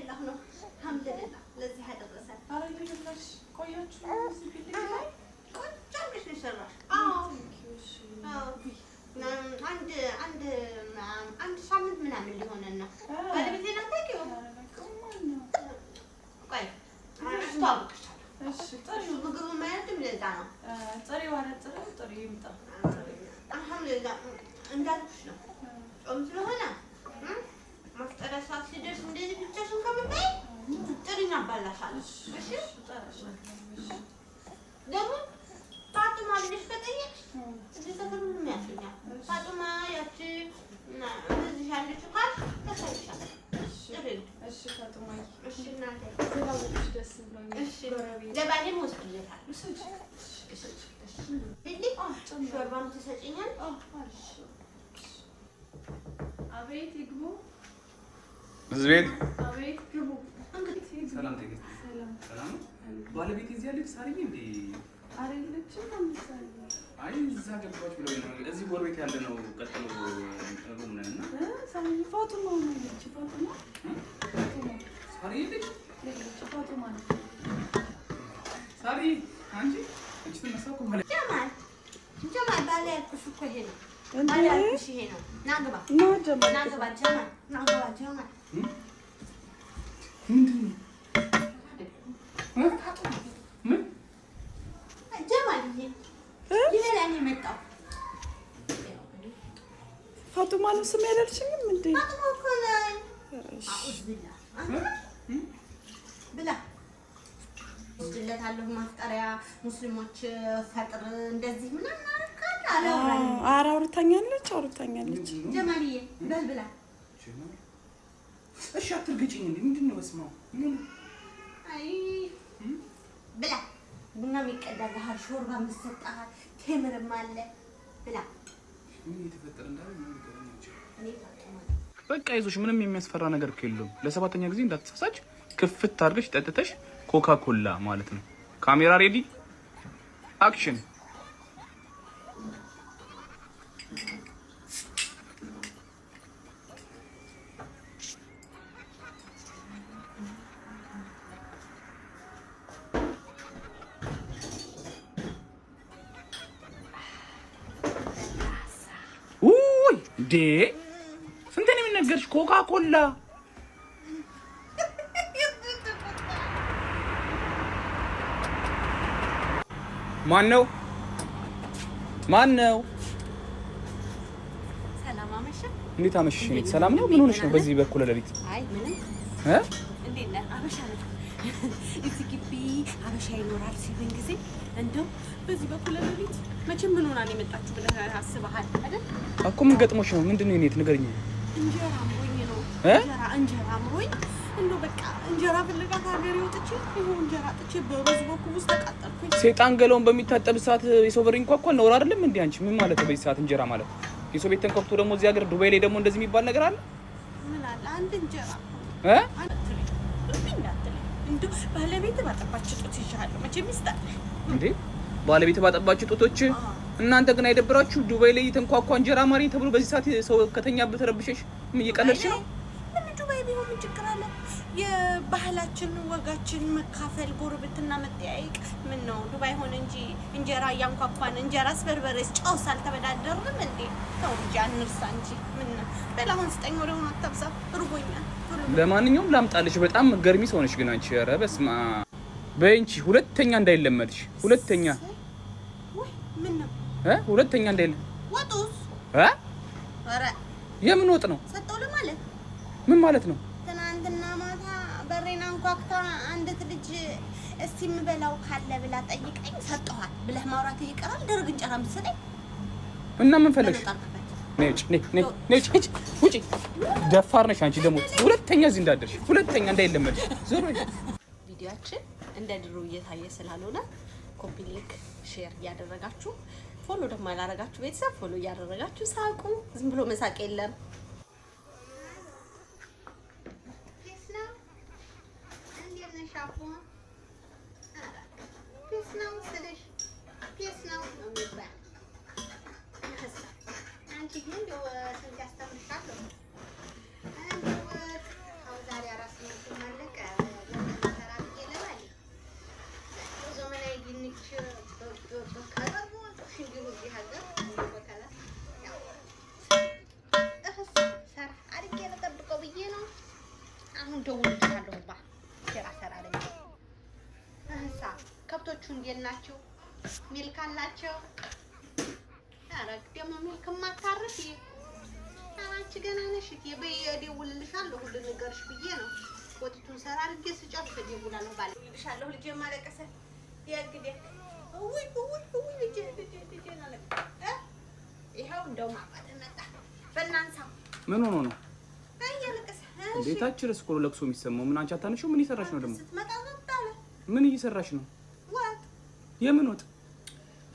እየበላሁ ነው። አልሐምዱሊላህ ለዚህ አደረሰን። ኧረ ይኸውልሽ ቆያችሁ እዚህ ፊት ላይ ቆንጆ አድርገሽ ነው የሰራሽ። አዎ አንድ ሳምንት ምናምን ሊሆነን ነው። ባለቤቴን አታውቂውም? ቆይ አስተዋውቅሻለሁ። እሺ ጥሪው ምግቡ ማያድም ለዛ ነው። ጥሪው አለ ጥሪው ይምጣ። አልሐምዱሊላህ እንዳልኩሽ ነው። ጾም ስለሆነ መፍጠሪያ ሰዓት ሲደርስ እንደዚህ ብቻሽን ከምታይ ጥሪኝ አባላሻለሁ። እሺ ደግሞ ፋጡማ ልጅሽ ከጠየቅሽ እዚህ ሰፈር ሁሉም ያውቁኛል። ፋጡማ ያቺ እዚህ ያለችው ካልሽ ታሳይሻለሁ። እሺ ፋጡማዬ፣ እሺ እናቴ ስላወቅሽ ደስ ብሎኛል። እሺ ለባሌም ወስድለታለሁ። ሾርባም ትሰጪኛል? አቤት ይግቡ። እዚህ ቤት አቤት ግቡ። ሰላም ትግስት። ሰላም ባለቤት እዚህ ያለች ሳርዬ እንዴ? አይደለችም አምሳሌ። አይ እዛ ገባች ብለው ነው። እዚህ ጎረቤት ያለ ነው። ቀጥሎ ሩም ነን እና ሳርዬ ፋጡማ ነው ልጅ ፋጡማ ሳርዬ ልጅ ፋጡማ ነው። ሳርዬ አንቺ እቺ ተነሳኩ ማለት ጀማል ባለ ያልኩሽ እኮ ይሄ ነው። ባለ ያልኩሽ ይሄ ነው። ና ግባ ጀማል ምንድን ነው? ምን ጀማልዬ ይሄን የመጣው ፋጡማ ነው ስም ያለልሽኝም እንዴ? ፋጡማ እኮ ነኝ። አኡዝ ቢላ ብላ ወስድለታለሁ። ማፍጠሪያ ሙስሊሞች ፈጥር እንደዚህ ምናምን አውርታኛለች። ጀማልዬ በል ብላ። እሺ አትርገጭኝ እንዴ! ምንድን ነው በስማው? አይ ብላ። ቡና የሚቀዳልሃል፣ ሾርባ የምትሰጥሃል፣ ቴምርም አለ ብላ። ምን እየተፈጠረ እንዳለ ምን ይገርምሽ? እኔ ፋጡማ በቃ ይዞሽ ምንም የሚያስፈራ ነገር የለውም። ለሰባተኛ ጊዜ እንዳትሳሳች ክፍት አድርገሽ ጠጥተሽ ኮካ ኮላ ማለት ነው። ካሜራ ሬዲ አክሽን። ውይ ዴ ስንት ነው የሚነገርሽ? ኮካ ኮላ ማን ነው? ሰላም አመሸ። እንዴት አመሸሽ? ሰላም ነው? ምን ሆነሽ ነው በዚህ በኩል ለሊት? አይ ምንም። እንዴት ነህ? አበሻ ነው እዚህ ግቢ አበሻ ይኖራል ሲሉኝ ጊዜ እንደው በዚህ በኩል ለሊት መቼም ምን ሆና ነው የመጣችሁ ብለህ አስበሃል አይደል? እኮ ምን ገጥሞሽ ነው? ምንድን ነው የኔት ንገሪኝ። እንጀራ አምሮኝ ነው። እንጀራ አምሮኝ እንደው በቃ እንጀራ ፍለጋ ከሀገሬ ወጥቼ ይኸው እንጀራ ጥቼ በሮዝ በኩል ውስጥ ተቃጠልኩኝ። ሰይጣን ገለውን በሚታጠብ ሰዓት የሰው በር ይንኳኳል። ነውር አይደለም እንዴ? አንቺ ምን ማለት ነው? በዚህ ሰዓት እንጀራ ማለት የሰው ቤት ተንኳኩቶ ደግሞ እዚህ ሀገር ዱባይ ላይ ደግሞ እንደዚህ የሚባል ነገር አለ? ምን አለ አንድ እንጀራ እንደው ባለቤት ባጠባች ጡት ይሻላል መቼም ይስጣል እንዴ? ባለቤት ባጠባች ጡቶች። እናንተ ግን አይደብራችሁ? ዱባይ ላይ ተንኳኳ እንጀራ ማሪኝ ተብሎ በዚህ ሰዓት ሰው ከተኛበት ረብሸሽ ምን እየቀለድሽ ነው? ለምን ዱባይ ቢሆን ምን ችግር አለ? የባህላችን ወጋችን መካፈል ጎረቤትና መጠያየቅ ምን ነው ዱባይ ሆነ እንጂ እንጀራ እያንኳኳን እንጀራስ በርበሬስ ጨውስ አልተበዳደርንም እንዴ? ተው እንጂ አንርሳ እንጂ ምን ነው በላሁን ስጠኝ ወሬውን አታብዛ ርቦኛል። ለማንኛውም ላምጣልሽ። በጣም ገርሚ ሰው ነሽ ግን አንቺ። ኧረ በስመ አብ በይ እንጂ ሁለተኛ እንዳይለመድሽ። ሁለተኛ ወይ ምን ነው ሁለተኛ እንዳይለመድ። ወጡስ ኧረ የምን ወጥ ነው? ሰጠው ለማለት ምን ማለት ነው? ትናንትና ማታ በሬና እንኳክታ አንዲት ልጅ እስቲ የምበላው ካለ ብላ ጠይቀኝ ሰጠኋት ብለህ ማውራት ይቀራል። ደረቅ እንጀራ የምትሰጠኝ እና ምን ፈለግሽ? ውጪ። ደፋር ነሽ አንቺ። ደግሞ ሁለተኛ እዚህ እንዳደርሽ፣ ሁለተኛ እንዳይለመድሽ። ዞር በይ። ቪዲዮአችን እንደ ድሮ እየታየ ስላልሆነ ኮፒ ሊንክ ሼር እያደረጋችሁ ፎሎ ደግሞ ያላረጋችሁ ቤተሰብ ፎሎ እያደረጋችሁ ሳቁ። ዝም ብሎ መሳቅ የለም። ዛሬ አራስ ነው ማለት ደውልልሻለሁ ባ ስራ ሰራለኝ እህሳ ከብቶቹ እንዴት ናቸው ሚልክ አላቸው አረግ ደግሞ ሚልክ ማታርፍ አንቺ ገና ነሽ ደውልልሻለሁ ሁሉ ነገርሽ ብዬ ነው ወጥቱን ሰራ አድርጌ ስጨርስ ደውላለሁ ባልልሻለሁ ልጄ ማለቀሰ ያግዴ ውይ ልጄ ማለት ይሄው እንደው ማባተ መጣ በእናንሳ ምን ሆኖ ነው አያለቀሰ ቤታችን እኮ ለቅሶ የሚሰማው ምን አንቺ አታነሺው ምን እየሰራሽ ነው ደግሞ ስትመጣ ወጣለ ምን እየሰራሽ ነው ወጥ የምን ወጥ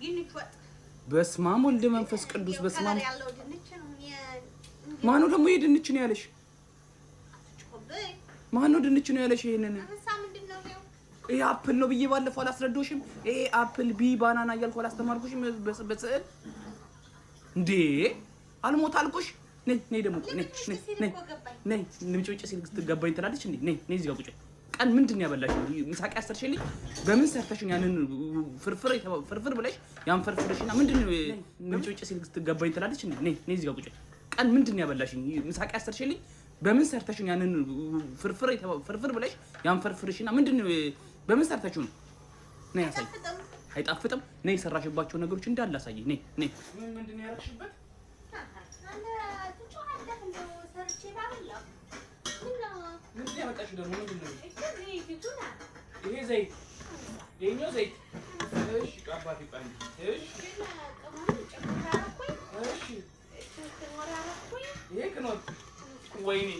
ድንች ወጥ በስመ አብ ወልድ መንፈስ ቅዱስ በስመ አብ ያለው ድንች ነው ማነው ደግሞ የድንች ነው ያለሽ ማነው ድንች ነው ያለሽ ይሄንን ይሄ አፕል ነው ብዬ ባለፈው አላስረዶሽም ይሄ አፕል ቢ ባናና እያልኩ አላስተማርኩሽም በስዕል እንዴ አልሞት አልኩሽ ነይ ደግሞ ነይ ንምጭጭ ሲል ስትገባኝ ትላለች እንዴ ነይ እዚህ ጋር ቁጭ ቀን ምንድን ነው ያበላሽ ምሳቂ አሰርሽልኝ በምን ሰርተሽኝ ያንን ፍርፍር ብለሽ ያን ፍርፍርሽና ምንድን ነው ንምጭጭ ሲል ስትገባኝ ትላለች እንዴ ነይ እዚህ ጋር ቁጭ ቀን ምንድን ነው ያበላሽ ምሳቂ አሰርሽልኝ በምን ሰርተሽኝ ያንን ፍርፍር ብለሽ ያን ፍርፍርሽና ምንድን ነው በምን ሰርተሽው ነው ነይ አሳይ አይጣፍጥም ነይ ሰራሽባቸው ነገሮች እንዳለ አሳይ ነይ ምንድን ነው ያረክሽበት ምንድን ያመጣሽው ደግሞ ምንድን ነው ይሄ ዘይት ይሄኛው ዘይት እሺ አባቴ ቃል እሺ ይሄ ክኖር ወይኔ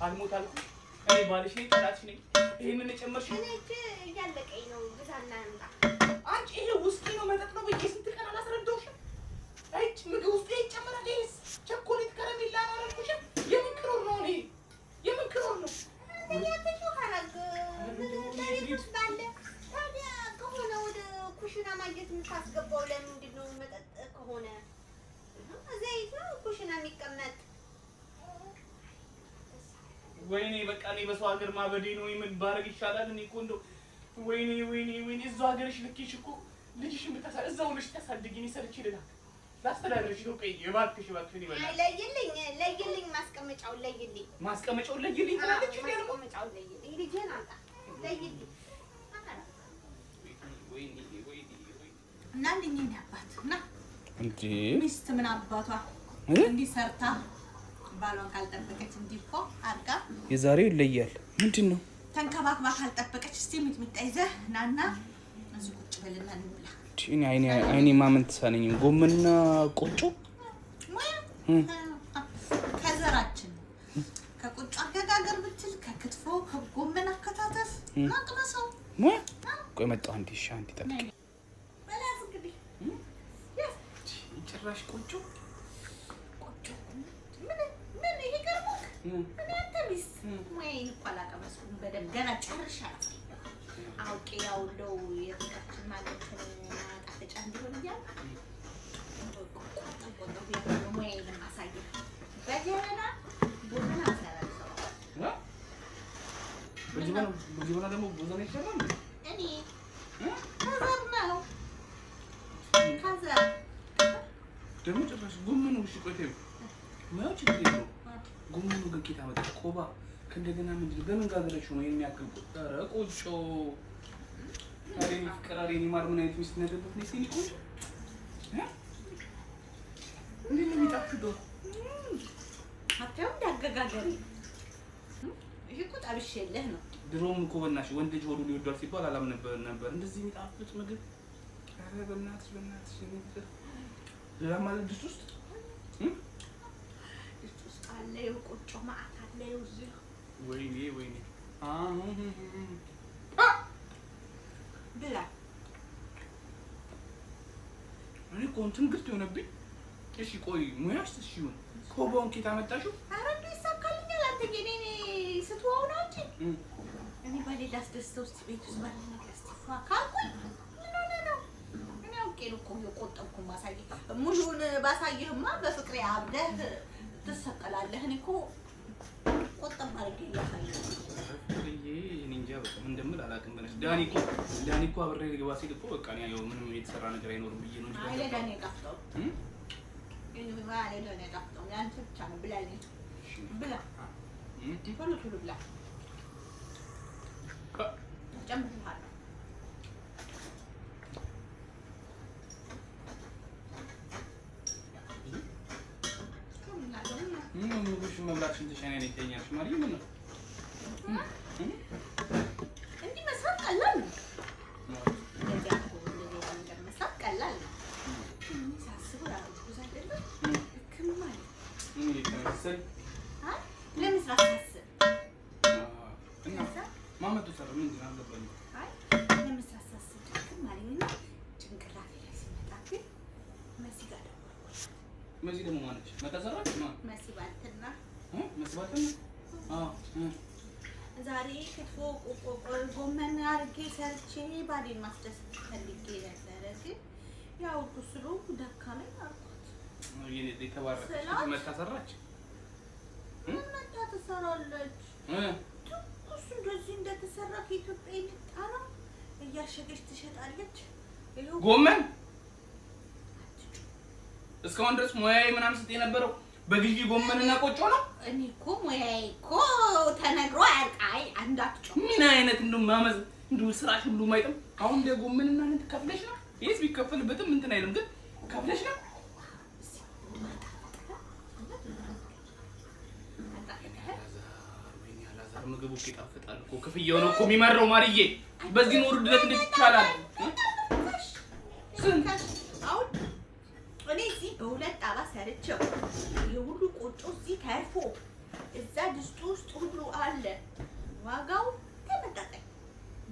አልሞት አልኩ እኔ ባልሽ ነኝ ጠላትሽ ነኝ ይሄንን ጨመርሽ እኔ እያለቀኝ ነው ግዛና ያምጣ አንቺ ይሄ ውስኪ ነው መጠጥ ነው ብዬሽ ስንት ቀን አላስረዳሁሽም አይች ምግብ ውስጥ ይጨመራል ይሄስ ቸኮሌት ከረሜላ አላረኩሽም የምን ክሮር ነው እኔ የምን ክሮር ነው ያተሹ ሐረግ ለሪት ባለ ታዲያ ከሆነ ወደ ኩሽና ማግኘት የምታስገባው ለምንድን ነው መጠጥ ከሆነ ዘይት ነው ኩሽና የሚቀመጥ ወይኔ በቃ እኔ በሰው ሀገር ማበዴ ነው ምን ባረግ ይሻላል እኔ እኮ እንደው ወይኔ እዛው ሀገርሽ ልኬሽ እኮ ልጅሽን ብታሳድ እዛው ነሽ ታሳድጊኝ ሰርች ይላል ላስተዳድርሽ ነው ቆይ እባክሽ ይበላል ለይልኝ ማስቀመጫውን ለይልኝ ትላለች ማስቀመጫውን ለይልኝ ልጄን አምጣ ለይልኝ ወይኔ እና ልኝ አባት እና እንዴ ሚስት ምን አባቷ እንዲህ ሰርታ ባሏን ካልጠበቀች እንዲህ እኮ አድርጋ የዛሬው ይለያል ምንድን ነው ተንከባክባ ካልጠበቀች እስቲ ምጥምጣ ይዘህ ናና እዚህ ቁጭ በልና እንብላ እኔ አይኔ ማመን ተሳነኝ ጎመንና ቆጮ ከዘራችን ከቆጮ አገጋገር ብትል ከክትፎ ከጎመን አከታተፍ ማቅመሰው ቆይ መጣሁ አንዴ እሺ አንዴ ጠብቂ በላስ እንግዲህ ጭራሽ ቆጮ ምን ይሄ ገርሞክ እኔ አንተ ሚስ ወይኔ እኮ አላቀመስኩም በደምብ ገና ጨርሻለሁ አውቄ ያውለው የፍቅራችን ማለት ጣፍጫ እንዲሆን እያልኩ ቆጦ ወይኔ ማሳየ በጀበና ቡና አሰራለሁ በጀበና ደግሞ ቡና ይሰራል እኔ ከዘር ነው ከዘር ደግሞ ጭራሽ ጎመኑ እሺ ቆይተው ነው ችግር የለውም ጎመኑ ገኪታ መጣ ቆባ ከእንደገና ምንድነው በምን ጋገረሽ ነው የሚያክል ቁጣራ ቆጮ አሬኒ ፍቅራሬኒ ማር ምን አይነት ሚስት ነገርበት ነው ሲኒ ቆጮ እንዴ ነው የሚጣፍጠው አታው እንዳገጋገሪ ይሄ እኮ ጠብሼልህ ነው ድሮም እኮ በእናትሽ ወንድ ልጅ ሆዱ ሊወዷል ሲባል አላም ነበር እንደዚህ የሚጣፍጥ ምግብ አረ በእናትሽ ለማለት ድስት ውስጥ አለ የቆጮ ማአት አለ እዚህ ወይኔ ብላ እኔ እንትን ግርት የሆነብኝ እሺ ቆይ ሙያሽ ትሽዩን ኮባውን ኬታ መጣሽው ኧረ እንዴ ይሳካልኛል አንተ ግን እኔ ስትዋው ነው እንጂ እኔ በሌላ አስደስተው እስቲ ቤት ውስጥ ባለ ነገር እስቲ ካልኩኝ ምን ሆነ ነው እኔ አውቄ ነው እኮ የቆጠብኩ ማሳየ ሙሉውን ባሳየህማ በፍቅሬ አብደህ ትሰቀላለህ እኔ እኮ ቆጠብ አድርጌ እያሳየሁ እኔ እንጃ በቃ ምን እንደምል አላውቅም በነሽ ዳኒ እኮ አብሬ ልገባ ሲል እኮ በቃ ያው ምንም የተሰራ ነገር አይኖርም ብዬ ነው እንጂ አይለ ዳኒ ጣፍጠው ግን ዳኒ ጣፍጠው ያንተ ብቻ ነው ብላለኝ ብላ ቶሎ ቶሎ ብላ ጨምርልሃለሁ። ምግብሽ መብላትሽን ተሻለ ነው ይተኛልሽ ማለት ምን ነው? እንዲህ መስራት ቀላል ነው። እንደዚህ ነገር መስራት ቀላል ነው። ሳስበው ብዙ አይደለም ክማል ይተመሰል ለመስራት ሳስብ እና ማመጡ ሰራ ምን አለበት? አይ ለመስራት ሳስብ ክማል ነው ጭንቅላቴ ላይ ሲመጣብኝ መሲ ጋር ደወልኩ። መሲ ደግሞ ማነች? መታሰራች መሲ ባልትና መሲ ባልትና ዛሬ ክትፎ ጎመን አድርጌ ሰርቼ ባሌን ማስደሰት ፈልጌ ነበረ፣ ግን ያው ኩስሉ ደካመኝ አልኳት። የኔ የተባረከች መታሰራች መታ ትሰራለች። ትኩስ እንደዚህ እንደተሰራ ከኢትዮጵያ የመጣ ነው እያሸገች ትሸጣለች። ጎመን እስካሁን ድረስ ሙያዬ ምናምን ስትይ የነበረው በግዢ ጎመንና ቆጮ ነው። እኔ እኮ ሙያዬ እኮ ተነግሮ አያልቃይ አንዳቸው ምን አይነት ማመዝ ስራሽ ሁሉ ማይጥም። አሁን እንደ ጎመንና እንትን ከፍለሽ ነው። ይሄስ ቢከፈልበትም እንትን አይልም፣ ግን ከፍለሽ ነው። ምግቡ ይጣፍጣል እኮ ክፍያው ነው እኮ የሚመረው። ማርዬ በዚህ ኑሮ ድረስ እንዴት ይቻላል? አሁን እኔ እዚህ በሁለት ጣባ ሰርቼው የሁሉ ቆጮ እዚህ ተርፎ እዛ ድስቱ ውስጥ ሁሉ አለ። ዋጋው ተመጣጣኝ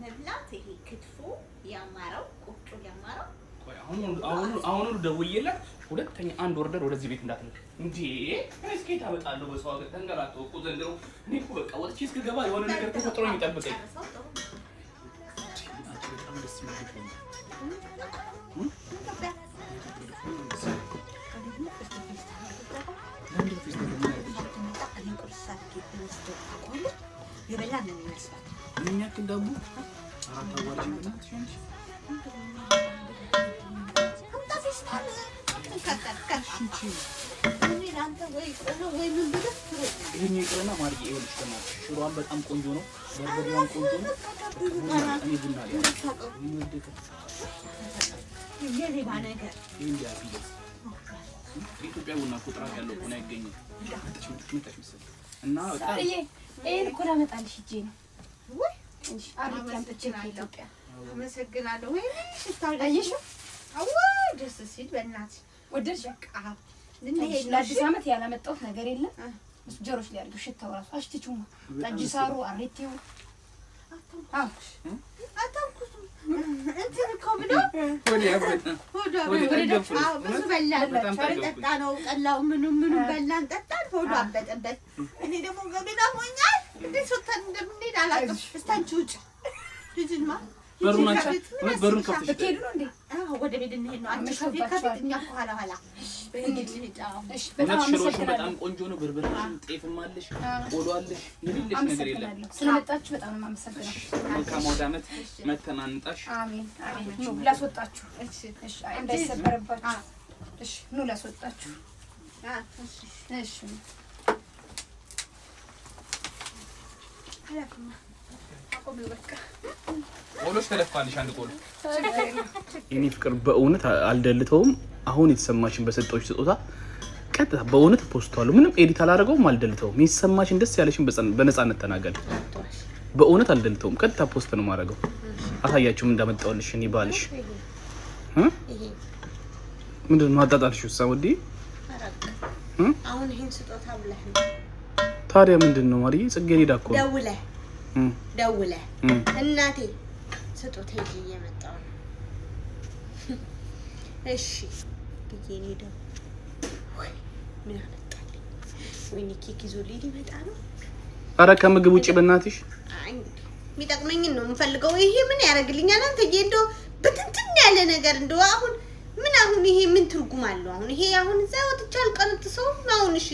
መብላት ይሄ ክትፎ ያማረው ቆጮ ያማረው። ቆይ አሁን ደውዬላት ሁለተኛ አንድ ወርደር ወደዚህ ቤት እንዳትልክ እንዴ። እስኪ ታመጣለሁ በሰው ሀገር ተንገራተው እኮ ዘንድሮ። እኔ እኮ በቃ ወጥቼ እስክገባ የሆነ ነገር ተፈጥሮ የሚጠብቀኝ በጣም ደስ የሚል ሽሮዋን በጣም ቆንጆ ነው። በርበሬዋን ቆንጆ ነው። እኔ ቡና ኢትዮጵያ ቡና እኮ ጥራት ያለው ቡና አይገኝም። እና በጣም ይሄን እኮ ላመጣልሽ ሂጅ ነው ወይ እሺ አሪፍ ያምጥቼ ኢትዮጵያ። አመሰግናለሁ። ወይ ሽታው አየሽው? አዎ ደስ ሲል በእናትሽ ወደድሽ? በቃ ለዚህ ለአዲስ ዓመት ያላመጣሁት ነገር የለም። ጆሮሽ ላይ አድርገው ሽታው ራሱ አሽትቹማ ጠጅ ሳሩ አሬቴው አታውቁት እንትን እኮ ብሎ ብዙ በላን ጠጣ ነው ጠላው ምኑም በላን ጠጣን ሆዶ አበጠበት። እኔ ደግሞ ገቤና ሞኛል እንዴት ወጣን እንደምንሄድ አላውቅም። እስታንቺ ውጭ ልጅማ በሩን ከፍተሽ ብትሄዱ ነው እንዴ? ወደ ቤት እንሄድ ነው። አንቺ ከፊት እኛ ከኋላ ኋላ እሺ ሽሮሽ በጣም ቆንጆ ነው። በርበሬሽም ጤፍም አለሽ ቆሎ አለሽ። የሌለሽ ነገር የለም። ስለመጣችሁ በጣም ነው የማመሰግነው። መልካም ወደ ዓመት መተናንጣሽ። አሜን አሜን። ኑ ላስወጣችሁ። እሺ እሺ እንዳይሰበርባችሁ። እሺ ኑ ላስወጣችሁ። እሺ ቆሎሽ ተለፋልሽ። አንድ ቆሎ የኔ ፍቅር በእውነት አልደልተውም። አሁን የተሰማሽን በሰጠዎች ስጦታ ቀጥታ በእውነት ፖስቷለሁ። ምንም ኤዲት አላደረገውም፣ አልደልተውም። የተሰማሽን ደስ ያለሽን በነፃነት ተናገሪ። በእውነት አልደልተውም፣ ቀጥታ ፖስት ነው ማድረገው። አሳያችሁም እንዳመጣውልሽ እኔ ባልሽ ምንድን ነው አጣጣልሽ? ወዲ አሁን ይሄን ስጦታ ብለህ ታዲያ ምንድን ነው ማርዬ? ጽጌረዳ እኮ ደውለህ እናቴ ስጦታ ይዤ እየመጣሁ ነው እሺ ብዬሽ ነው ደግሞ ወይ ምን አመጣልኝ? ወይኔ ኬክ ይዞልኝ ሊመጣ ነው። ኧረ ከምግብ ውጪ በእናትሽ እንግዲህ የሚጠቅመኝን ነው የምፈልገው። ይሄ ምን ያደርግልኛል? አንተዬ እንደው በትንትን ያለ ነገር እንደው አሁን ይሄ ምን ትርጉም አለው? አሁን ይሄ አሁን እዛ ወጥቼ አልቀነጥሰው አሁን እሺ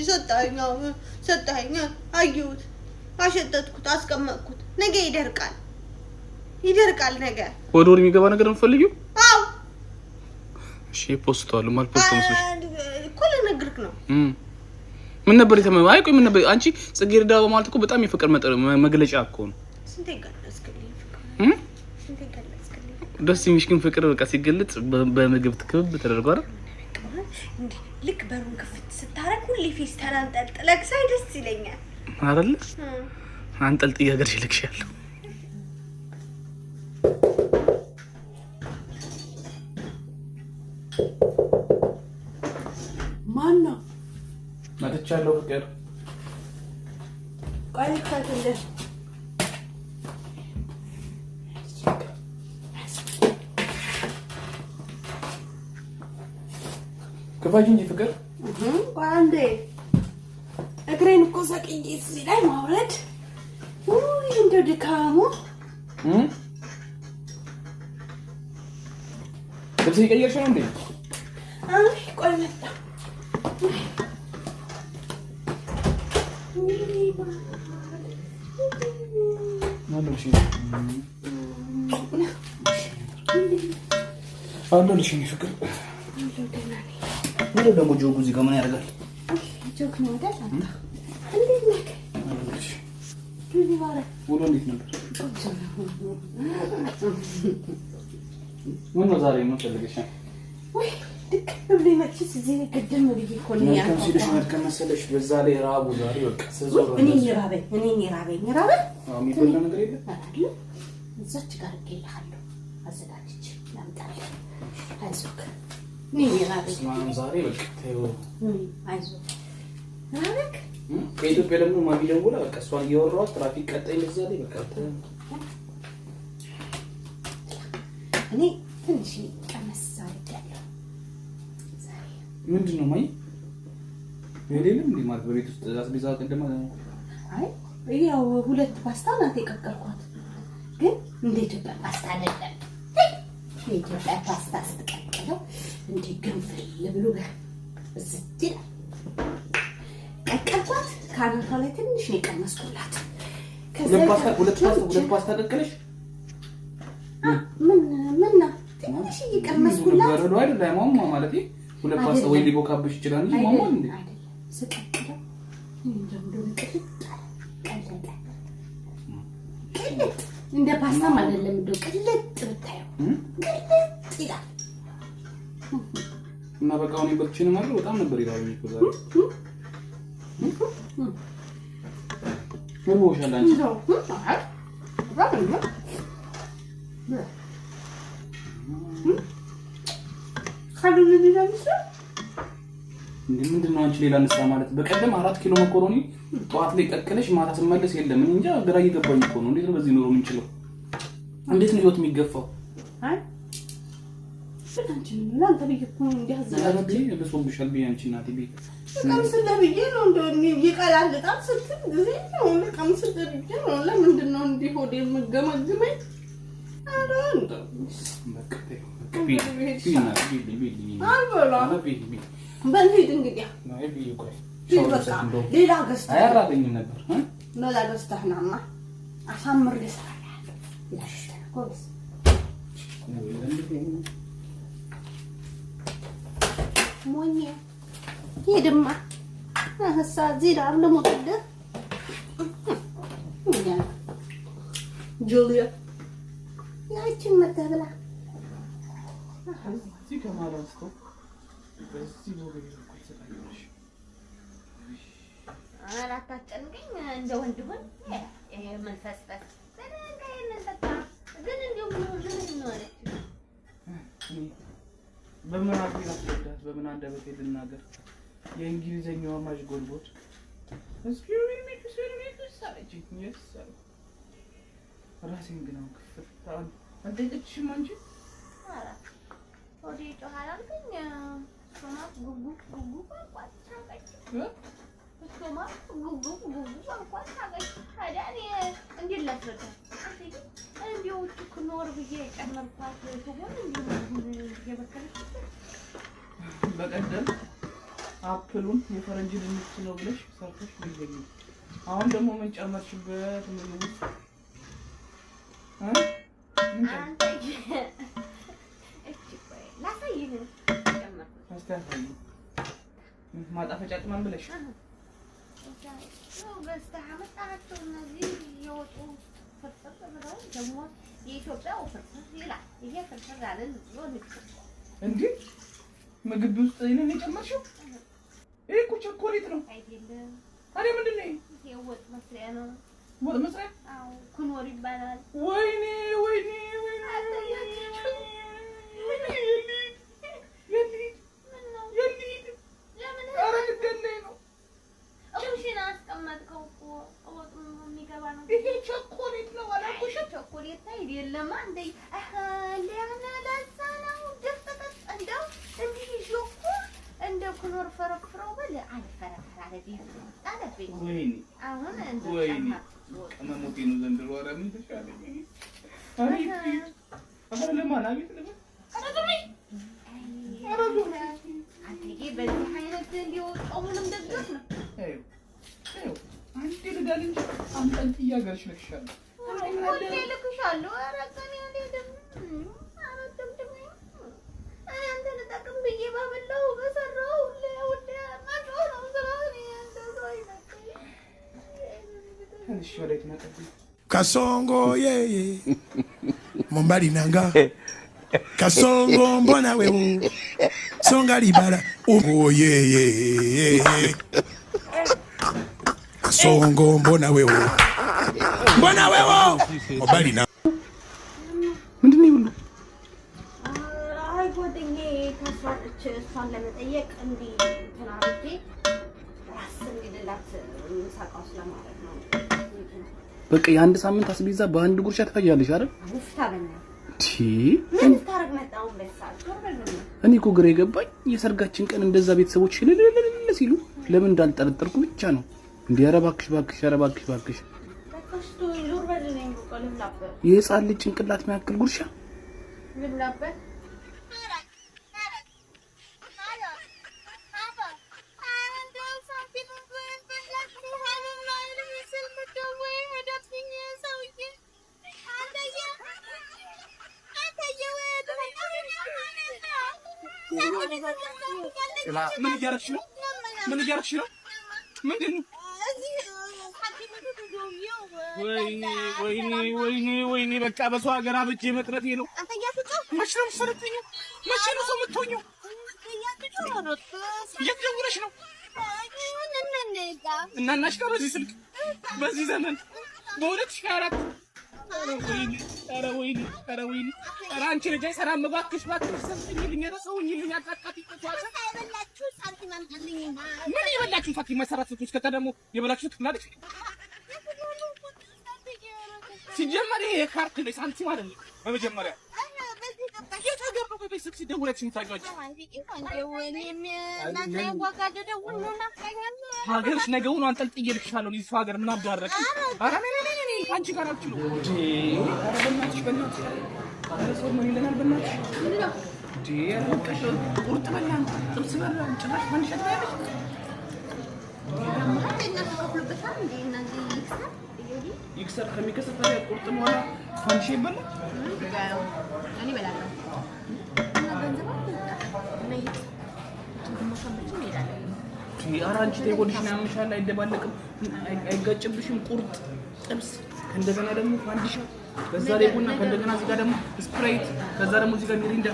ሰጣኸኝ አየሁት አሸተትኩት አስቀመጥኩት። ነገ ይደርቃል ነገ ወደ ወር የሚገባ ነገር እንፈልጊው። አዎ እሺ ፖስቷል ማለት ፖስት መስሎሽ እኮ ልነግርህ ነው። ምን ነበር የተመ አይ ቆይ ምን ነበር አንቺ ጽጌረዳ ማለት እኮ በጣም የፍቅር መግለጫ እኮ ነው ስንቴ ገለጽክልኝ ፍቅር ስንቴ ገለጽክልኝ ደስ የሚልሽ ግን ፍቅር በቃ ሲገለጽ በምግብ ትክብ ተደርጎ አይደል እንዴ ልክ በሩን ከፍት ስታረግ ሁሌ ፌስታል አንጠልጥለህ ሳይ ደስ ይለኛል አይደል አንጠልጥዬ ሀገር ይልክሻለሁ ማን ነው መጥቻለሁ ፍቅር ቆይ ከተለ ከፋጅ እንጂ ፍቅር አንዴ እግሬን እኮ ሰቅዬ እዚህ ላይ ማውረድ ውይ እንደው ድካሙ ልብስ ይቀየርሽ ነው እንዴ አይ ቆይ መጣ አለልሽ ነው ፍቅር ወደ ደግሞ ጆጉ እዚህ ጋር ምን ያደርጋል? ጆግ ነው አይደል? እንዴት ነህ? አለልሽ ምን ይባላል? ወደ እንዴት ነበር? ምን ነው ዛሬ ምን ፈልገሽ? ወይ ልክ ብለህ መችስ እዚህ ቅድም ብዬ እኮ ነው ያልከው ሲልሽ መድከም መሰለሽ በዛ ላይ ራቡ ዛሬ በቃ ሰዞር እኔ ራበኝ የሚበላ ነገር የለም አይደል? እዛች ጋር እገኛለሁ አዘጋጅቼ ላምጣልህ አይዞህ ስማን ዛሬ በቃ ተይው አይዞህ አረክ ከኢትዮጵያ ደግሞ ማሚ ደውላ በቃ እሷን እያወራኋት ትራፊክ ቀጣይ ለዛ ላይ በቃ እኔ ትንሽ ቀመስ አድርጌያለሁ ዛሬ ምንድነው ማይ የሌለም እንዴ ማለት በቤት ውስጥ አስቤዛ ቀደማ አይ ያው ሁለት ፓስታ ናት የቀቀልኳት ግን እንደ ኢትዮጵያ ፓስታ አይደለም የኢትዮጵያ ፓስታ ስትቀቅለው እንደ ግንፍል ብሎ እዚህ ቀቀልኳት ካናቷ ላይ ትንሽ ነው የቀመስኩላት ሁለት ፓስታ ቀቀለሽ ምን ትንሽ እየቀመስኩላት በረዶ አይደል ማማ ማለት ሁለት ፓስታ ወይ ሊቦካብሽ ይችላል እንጂ ማማ እንዴ ስቀቅለው እንደው ቅልጥ እንደ ፓስታ አይደለም እንደው ቅልጥ ብታየው ቅልጥ ይላል እና በቃ አሁን ይበልችኝ ማለት በጣም ነበር ይላል የሚቆዛው ምን ወሻል አንቺ ምንድነው አንቺ ሌላ ንስራ ማለት በቀደም 4 ኪሎ መኮሮኒ ጧት ላይ ቀቅለሽ ማታ ስመለስ የለም እንጃ ግራ እየገባኝ እኮ ነው እንዴት ነው በዚህ ኑሮ የምንችለው እንዴት ነው ህይወት የሚገፋው አይ ስለአንቺ ምን አንተ በየኩ እንዲያዘጋጅ ለሶብሻል ቢያንቺ እናቴ ቢ ከምስ ለብዬ ነው እንደው ይቀላልጣል ስትል ጊዜ ነው ከምስ ለብዬ ነው ለምንድን ነው እንዲህ ሆዴ የምገመግመኝ አዳንተ በቃ ቢና በልሂድ እንግዲህ ሌላ ገዝተህ አያራበኝም ነበር ሌላ ገዝተህ ናማ አሳምሬ እሰራልሃለሁ ጎበዝ ሞኝ ሂድማ እህሳ እዚህ ዳር ልሙትልህ ጁሊያ ያችን መተህ ብላ እዚህ ከማላስኮ በዚህ ወገን ይልኩ ይሰጣልሽ አላታጨንቀኝ እንደ ወንድ ሆን ይሄ መንፈስፈስ ስለንቀይን ተጣ ግን እንደው ምን ነው አለች በምን አጥያት በምን አንደበቴ ልናገር የእንግሊዘኛው ማጅ ጎልጎት እስኪ ሳለች ይሳል ራሴን ግን አውቅፍታን አደግችም አንቺ አራ ወዲ ጮሃላል ግን ሶማት ጉጉ ቋቋቻቀች ሶማት ጉጉ ቋቋቻቀች ታዲያ እንዴት ላስረዳ እንዴው ትክኖር ብዬ ጨመርኳት ትሆን እንዴ የበከለች በቀደም አፕሉን የፈረንጅ ድንች ነው ብለሽ ሰርተሽ ልጅልኝ አሁን ደግሞ ምን ጨመርሽበት ምን አንተ እቺ ቆይ ላሳይህ ጨመርኩት አስተካክል ማጣፈጫ ቅመም ብለሽ ነው በስተሐመት ታቸው እነዚህ የወጡ ፍርፍር ብለው ደግሞ የኢትዮጵያው ፍርፍር ይላል። ይሄ ፍርፍር አይደል ነው እንዴ? ምግብ ውስጥ ይሄንን የጨመርሽው? ይሄ እኮ ቸኮሌት ነው አይደለም? ታዲያ ምንድን ነው? ይሄ ወጥ መስሪያ ነው። ወጥ መስሪያ? አዎ ኩኖር ይባላል። ወይኔ ወይኔ ወይኔ Kasongo yeye Mombali nanga Kasongo mbona wewe Songa libala oh yeye Kasongo mbona wewe Mombali na ምንድን ነው ሁሉ አይ ጓደኛዬ ታስዋጥቼ እሷን ለመጠየቅ እንዲህ ተናግሬ ራስ እንዲልላት ምሳቃው ስለማለት ነው። በቃ የአንድ ሳምንት አስቤዛ በአንድ ጉርሻ ትፈጃለሽ አይደል? አውፍታ በእናትህ ምን ታረግ መጣው በሳል እኔ እኮ ግራ የገባኝ የሰርጋችን ቀን እንደዛ ቤተሰቦች ለለለለ ሲሉ ለምን እንዳልጠረጠርኩ ብቻ ነው። እንዴ ኧረ እባክሽ እባክሽ ተከስቶ ዙር በለኝ ልብላበት የህፃን ልጅ ጭንቅላት የሚያክል ጉርሻ ልብላበት ምን እያደረግሽ ነው? ምንድን ነው? ወይኔ በቃ በሰው ሀገር አብጬ መቅረቴ ነው። መቼ ነው የምትሰለጥኚው? መቼ ነው ሰው የምትሆኚው? የት ደውለሽ ነው? እናናሽ ጋር በዚህ ስልክ በዚህ ዘመን በ2024 ኧረ ወይኔ ኧረ አንቺ ልጅ አይሰራም። እባክሽ ሰምተኝልኝ ረሰውኝልኝ አቃቃት ይተዋሰ ምን የበላችሁ ሳንቲም መሰራት ስትወስድ ከታ ደግሞ የበላችሁ ትላለች። ሲጀመር ይሄ ካርት ነው ሳንቲም አይደለም። በመጀመሪያ የተገበው በቤተሰብ ሲደውለች ምታጋጭ ሀገርሽ ነገውን አንጠልጥዬልሻለሁ። እዚህ ሀገር ምን አባረክ? ኧረ ነይ አንቺ ጋር አትችሉ እንዴ? ኧረ በእናትሽ ኧረ ሰው ምን ይለናል? በእናትሽ እንዴ ያልወቀሽ ቁርጥ በላን ጥብስ በላን ጭራሽ ማንሸት ያለሽ ይክሰር ከሚከሰት ታዲያ ቁርጥ በኋላ ፋንዲሽ ይበላል። እኔ እበላለሁ ኧረ አንቺ ተይ ሆድሽን ያምሻል። አይደባለቅም አይጋጭብሽም። ቁርጥ ጥብስ ከእንደገና ደግሞ ፋንዲሻ በዛ ላይ ቡና ከእንደገና እዚህ ጋር ደግሞ ስፕራይት ከዛ ደግሞ እዚህ ጋር ሚሪንዳ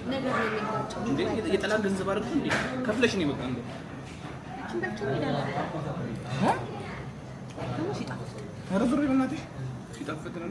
ነገር ነው የሚጋጨው እንዴ የጠላ ገንዘብ አድርጉ እንዴ ከፍለሽ ነው የመጣው እንዴ ሽንበርቹ ይላል ኧረ ዙሪ በእናትሽ ሲጣፍጥ ነው